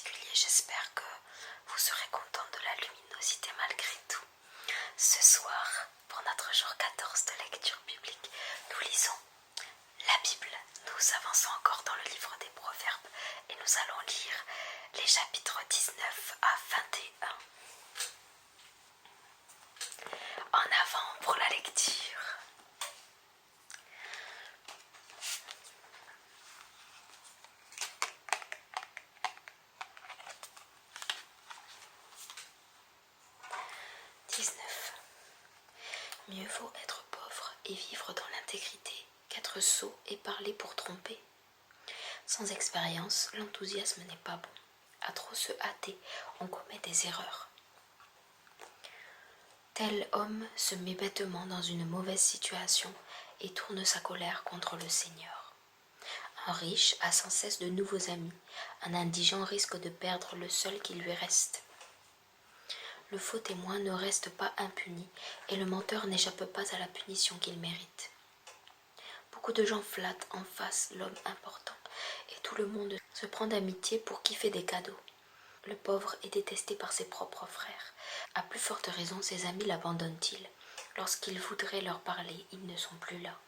particulier. J'espère que vous serez content de la luminosité malgré tout. Ce soir, pour notre jour 14 de lecture biblique, nous lisons la Bible. Nous avançons encore dans le livre des Proverbes et nous allons lire les chapitres 19 à 21. En avant pour la lecture. Mieux vaut être pauvre et vivre dans l'intégrité qu'être sot et parler pour tromper. Sans expérience, l'enthousiasme n'est pas bon. À trop se hâter, on commet des erreurs. Tel homme se met bêtement dans une mauvaise situation et tourne sa colère contre le Seigneur. Un riche a sans cesse de nouveaux amis, un indigent risque de perdre le seul qui lui reste. Le faux témoin ne reste pas impuni et le menteur n'échappe pas à la punition qu'il mérite. Beaucoup de gens flattent en face l'homme important et tout le monde se prend d'amitié pour qui fait des cadeaux. Le pauvre est détesté par ses propres frères. À plus forte raison, ses amis l'abandonnent-ils. Lorsqu'il voudrait leur parler, ils ne sont plus là.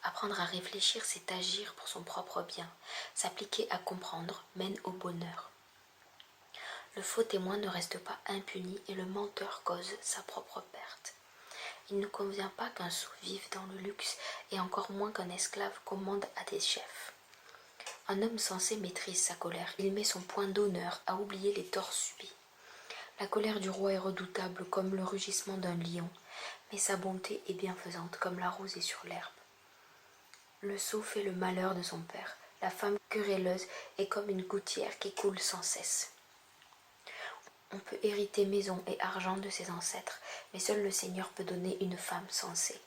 Apprendre à réfléchir, c'est agir pour son propre bien. S'appliquer à comprendre mène au bonheur. Le faux témoin ne reste pas impuni et le menteur cause sa propre perte. Il ne convient pas qu'un sot vive dans le luxe et encore moins qu'un esclave commande à des chefs. Un homme sensé maîtrise sa colère, il met son point d'honneur à oublier les torts subis. La colère du roi est redoutable comme le rugissement d'un lion, mais sa bonté est bienfaisante comme la rosée sur l'herbe. Le sot fait le malheur de son père, la femme querelleuse est comme une gouttière qui coule sans cesse. On peut hériter maison et argent de ses ancêtres, mais seul le Seigneur peut donner une femme sensée.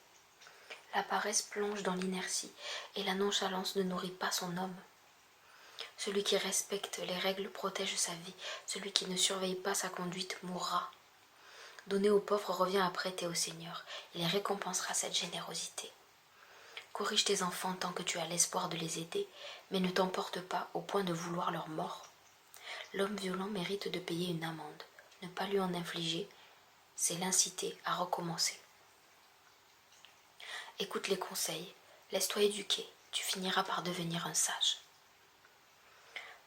La paresse plonge dans l'inertie et la nonchalance ne nourrit pas son homme. Celui qui respecte les règles protège sa vie, celui qui ne surveille pas sa conduite mourra. Donner aux pauvres revient à prêter au Seigneur, il récompensera cette générosité. Corrige tes enfants tant que tu as l'espoir de les aider, mais ne t'emporte pas au point de vouloir leur mort. L'homme violent mérite de payer une amende. Ne pas lui en infliger, c'est l'inciter à recommencer. Écoute les conseils, laisse-toi éduquer, tu finiras par devenir un sage.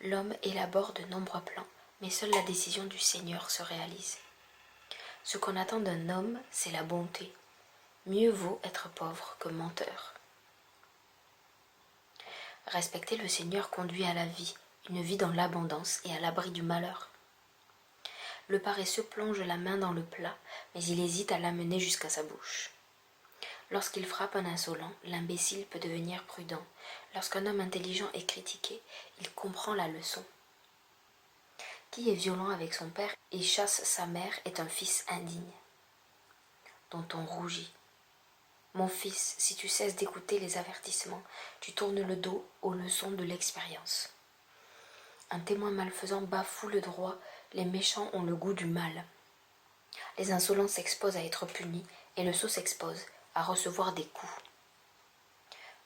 L'homme élabore de nombreux plans, mais seule la décision du Seigneur se réalise. Ce qu'on attend d'un homme, c'est la bonté. Mieux vaut être pauvre que menteur. Respecter le Seigneur conduit à la vie, une vie dans l'abondance et à l'abri du malheur. Le paresseux plonge la main dans le plat, mais il hésite à l'amener jusqu'à sa bouche. Lorsqu'il frappe un insolent, l'imbécile peut devenir prudent. Lorsqu'un homme intelligent est critiqué, il comprend la leçon. Qui est violent avec son père et chasse sa mère est un fils indigne, dont on rougit. Mon fils, si tu cesses d'écouter les avertissements, tu tournes le dos aux leçons de l'expérience. Un témoin malfaisant bafoue le droit, les méchants ont le goût du mal. Les insolents s'exposent à être punis et le sot s'expose à recevoir des coups.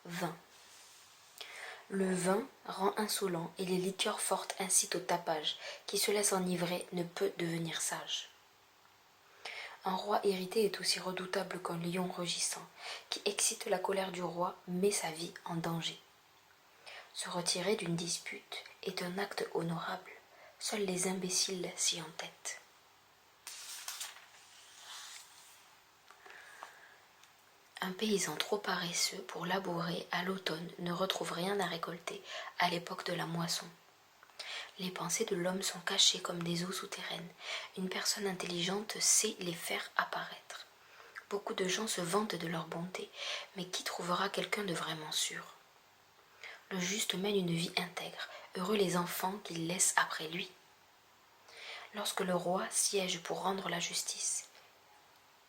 Vin. Le vin rend insolent et les liqueurs fortes incitent au tapage. Qui se laisse enivrer ne peut devenir sage. Un roi irrité est aussi redoutable qu'un lion rugissant. Qui excite la colère du roi met sa vie en danger. Se retirer d'une dispute est un acte honorable. Seuls les imbéciles s'y entêtent. Un paysan trop paresseux pour labourer à l'automne ne retrouve rien à récolter à l'époque de la moisson. Les pensées de l'homme sont cachées comme des eaux souterraines. Une personne intelligente sait les faire apparaître. Beaucoup de gens se vantent de leur bonté, mais qui trouvera quelqu'un de vraiment sûr? Le juste mène une vie intègre, heureux les enfants qu'il laisse après lui. Lorsque le roi siège pour rendre la justice,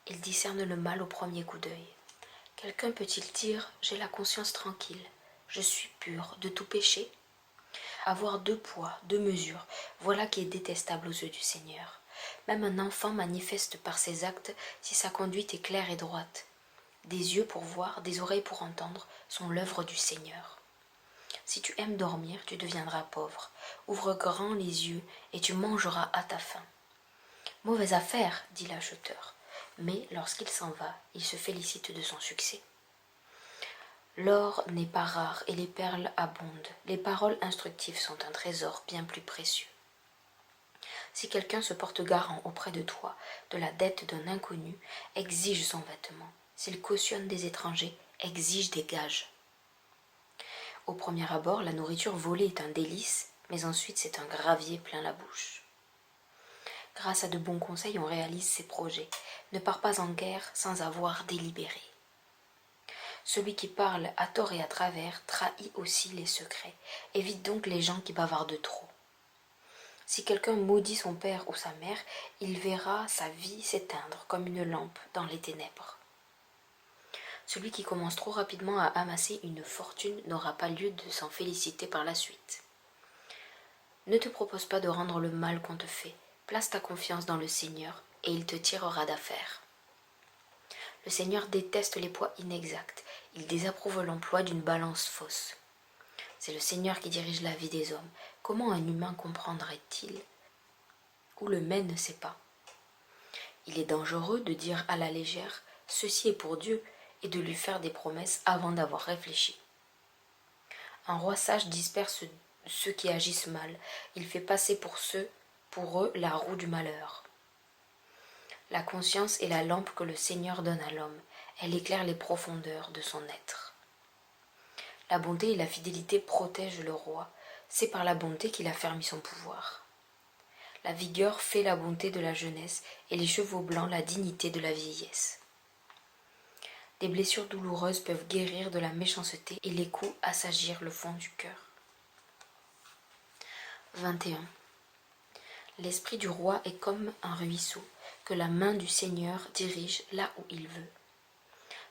il discerne le mal au premier coup d'œil. Quelqu'un peut-il dire « J'ai la conscience tranquille, je suis pur de tout péché » Avoir 2 poids, 2 mesures, voilà qui est détestable aux yeux du Seigneur. Même un enfant manifeste par ses actes si sa conduite est claire et droite. Des yeux pour voir, des oreilles pour entendre sont l'œuvre du Seigneur. Si tu aimes dormir, tu deviendras pauvre. Ouvre grand les yeux et tu mangeras à ta faim. Mauvaise affaire, dit l'acheteur, mais lorsqu'il s'en va, il se félicite de son succès. L'or n'est pas rare et les perles abondent. Les paroles instructives sont un trésor bien plus précieux. Si quelqu'un se porte garant auprès de toi de la dette d'un inconnu, exige son vêtement. S'il cautionne des étrangers, exige des gages. Au premier abord, la nourriture volée est un délice, mais ensuite c'est un gravier plein la bouche. Grâce à de bons conseils, on réalise ses projets. Ne pars pas en guerre sans avoir délibéré. Celui qui parle à tort et à travers trahit aussi les secrets. Évite donc les gens qui bavardent trop. Si quelqu'un maudit son père ou sa mère, il verra sa vie s'éteindre comme une lampe dans les ténèbres. Celui qui commence trop rapidement à amasser une fortune n'aura pas lieu de s'en féliciter par la suite. Ne te propose pas de rendre le mal qu'on te fait. Place ta confiance dans le Seigneur et il te tirera d'affaire. Le Seigneur déteste les poids inexacts. Il désapprouve l'emploi d'une balance fausse. C'est le Seigneur qui dirige la vie des hommes. Comment un humain comprendrait-il? Où le mène ne sait pas. Il est dangereux de dire à la légère « ceci est pour Dieu » et de lui faire des promesses avant d'avoir réfléchi. Un roi sage disperse ceux qui agissent mal. Il fait passer pour eux la roue du malheur. La conscience est la lampe que le Seigneur donne à l'homme. Elle éclaire les profondeurs de son être. La bonté et la fidélité protègent le roi. C'est par la bonté qu'il a fermi son pouvoir. La vigueur fait la bonté de la jeunesse et les chevaux blancs la dignité de la vieillesse. Des blessures douloureuses peuvent guérir de la méchanceté et les coups assagir le fond du cœur. 21. L'esprit du roi est comme un ruisseau que la main du Seigneur dirige là où il veut.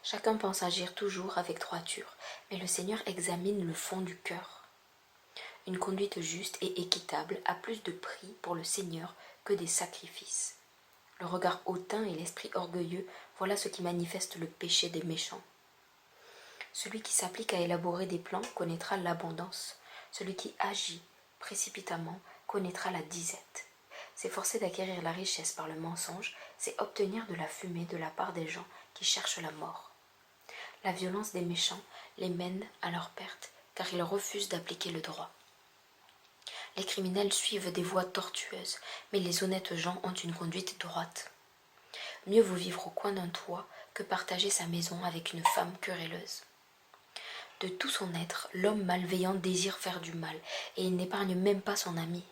Chacun pense agir toujours avec droiture, mais le Seigneur examine le fond du cœur. Une conduite juste et équitable a plus de prix pour le Seigneur que des sacrifices. Le regard hautain et l'esprit orgueilleux, voilà ce qui manifeste le péché des méchants. Celui qui s'applique à élaborer des plans connaîtra l'abondance. Celui qui agit précipitamment connaîtra la disette. S'efforcer d'acquérir la richesse par le mensonge, c'est obtenir de la fumée de la part des gens qui cherchent la mort. La violence des méchants les mène à leur perte, car ils refusent d'appliquer le droit. Les criminels suivent des voies tortueuses, mais les honnêtes gens ont une conduite droite. Mieux vaut vivre au coin d'un toit que partager sa maison avec une femme querelleuse. De tout son être, l'homme malveillant désire faire du mal, et il n'épargne même pas son ami.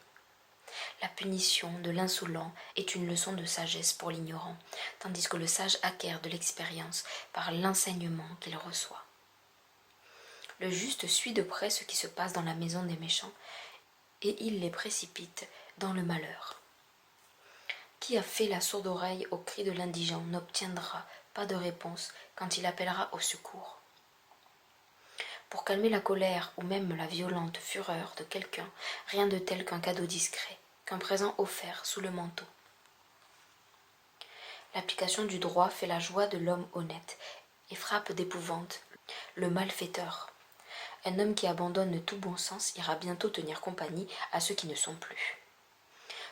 La punition de l'insolent est une leçon de sagesse pour l'ignorant, tandis que le sage acquiert de l'expérience par l'enseignement qu'il reçoit. Le juste suit de près ce qui se passe dans la maison des méchants, et il les précipite dans le malheur. Qui a fait la sourde oreille au cri de l'indigent n'obtiendra pas de réponse quand il appellera au secours. Pour calmer la colère ou même la violente fureur de quelqu'un, rien de tel qu'un cadeau discret, qu'un présent offert sous le manteau. L'application du droit fait la joie de l'homme honnête et frappe d'épouvante le malfaiteur. Un homme qui abandonne tout bon sens ira bientôt tenir compagnie à ceux qui ne sont plus.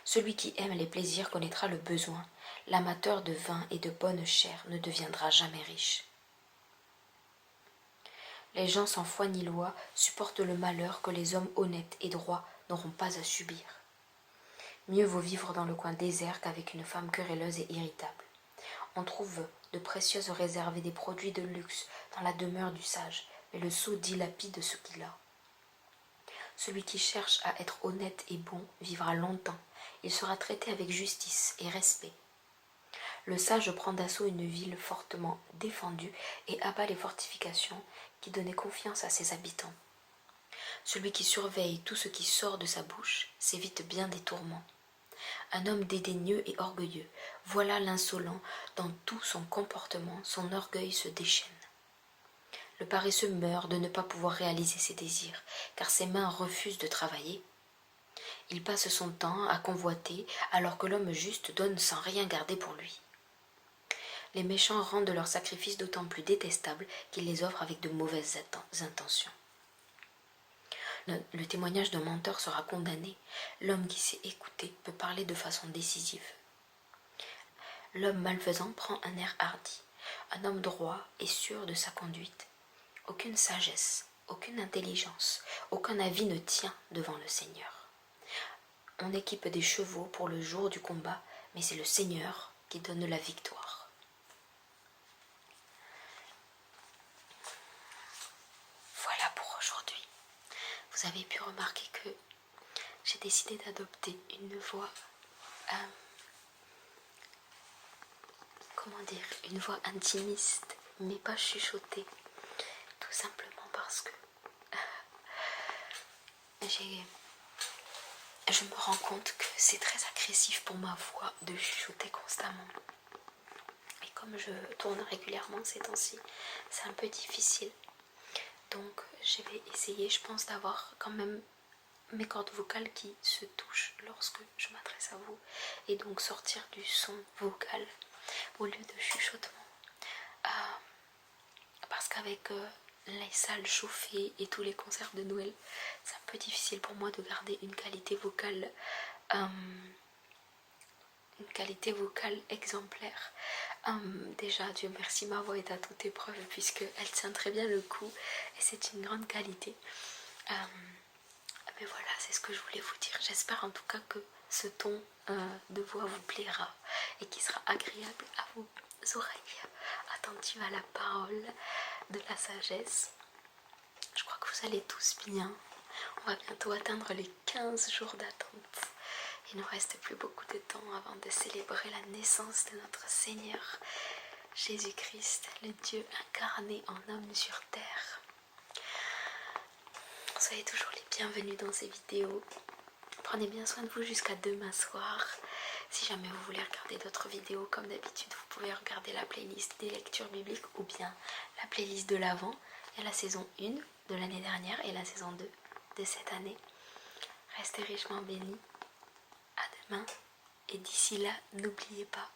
Celui qui aime les plaisirs connaîtra le besoin. L'amateur de vin et de bonne chair ne deviendra jamais riche. Les gens sans foi ni loi supportent le malheur que les hommes honnêtes et droits n'auront pas à subir. Mieux vaut vivre dans le coin désert qu'avec une femme querelleuse et irritable. On trouve de précieuses réserves et des produits de luxe dans la demeure du sage, mais le sot dilapide ce qu'il a. Celui qui cherche à être honnête et bon vivra longtemps. Il sera traité avec justice et respect. Le sage prend d'assaut une ville fortement défendue et abat les fortifications qui donnaient confiance à ses habitants. Celui qui surveille tout ce qui sort de sa bouche s'évite bien des tourments. Un homme dédaigneux et orgueilleux, voilà l'insolent dans tout son comportement, son orgueil se déchaîne. Le paresseux meurt de ne pas pouvoir réaliser ses désirs, car ses mains refusent de travailler. Il passe son temps à convoiter, alors que l'homme juste donne sans rien garder pour lui. Les méchants rendent leurs sacrifices d'autant plus détestables qu'ils les offrent avec de mauvaises intentions. Le témoignage d'un menteur sera condamné. L'homme qui sait écouter peut parler de façon décisive. L'homme malfaisant prend un air hardi. Un homme droit est sûr de sa conduite. Aucune sagesse, aucune intelligence, aucun avis ne tient devant le Seigneur. On équipe des chevaux pour le jour du combat, mais c'est le Seigneur qui donne la victoire. Voilà pour aujourd'hui. Vous avez pu remarquer que j'ai décidé d'adopter une voix, une voix intimiste, mais pas chuchotée. Tout simplement parce que je me rends compte que c'est très agressif pour ma voix de chuchoter constamment. Et comme je tourne régulièrement ces temps-ci, c'est un peu difficile. Donc je vais essayer, je pense, d'avoir quand même mes cordes vocales qui se touchent lorsque je m'adresse à vous. Et donc sortir du son vocal au lieu de chuchotement. Parce qu'avec les salles chauffées et tous les concerts de Noël, c'est un peu difficile pour moi de garder une qualité vocale exemplaire. Déjà, Dieu merci, ma voix est à toute épreuve puisqu'elle tient très bien le coup et c'est une grande qualité. Mais voilà, c'est ce que je voulais vous dire. J'espère en tout cas que ce ton de voix vous plaira et qu'il sera agréable à vos oreilles, attentives à la parole de la sagesse. Je crois que vous allez tous bien. On va bientôt atteindre les 15 jours d'attente. Il ne reste plus beaucoup de temps avant de célébrer la naissance de notre Seigneur Jésus-Christ, le Dieu incarné en homme sur terre. Soyez toujours les bienvenus dans ces vidéos. Prenez bien soin de vous jusqu'à demain soir. Si jamais vous voulez regarder d'autres vidéos, comme d'habitude, vous pouvez regarder la playlist des lectures bibliques ou bien la playlist de l'Avent. Il y a la saison 1 de l'année dernière et la saison 2 de cette année. Restez richement bénis. À demain. Et d'ici là, n'oubliez pas,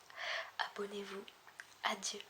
abonnez-vous. Adieu.